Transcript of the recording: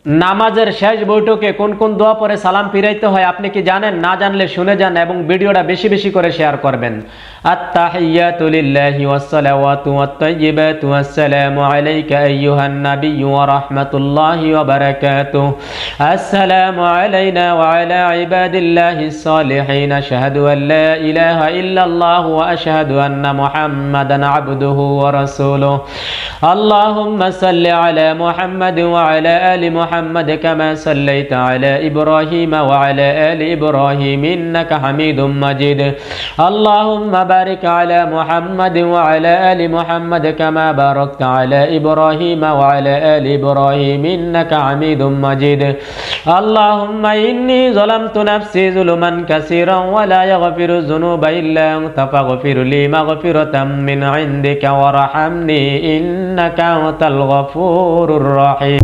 নামাজের শেষ বৈঠকে কোন কোন দোয়া পরে সালাম ফিরাইতে হয় আপনি কি জানেন? না জানলে শুনে যান এবং ভিডিওটা বেশি বেশি করে শেয়ার করবেন। আত্তাহিয়াতু লিল্লাহি ওয়াস সালাওয়াতু ওয়াত তাইয়্যিবাতু আসসালামু আলাইকা আইয়ুহান নাবিয়্যু ওয়া রাহমাতুল্লাহি ওয়া বারাকাতুহু। আসসালামু আলাইনা ওয়া আলা ইবাদিল্লাহিস সালিহিন। আশহাদু আল লা ইলাহা ইল্লাল্লাহু ওয়া আশহাদু আন্না মুহাম্মাদান আবদুহু ওয়া রাসূলুহু। আল্লাহুম্মা সাল্লি আলা মুহাম্মাদ ওয়া আলা আলি محمد كما صليت على إبراهيم وعلى آل إبراهيم إنك حميد مجيد اللهم بارك على محمد وعلى آل محمد كما باركت على إبراهيم وعلى آل إبراهيم إنك حميد مجيد اللهم إني ظلمت نفسي ظلما كثيرا ولا يغفر الذنوب إلا أنت فاغفر لي مغفرة من عندك وارحمني إنك أنت الغفور الرحيم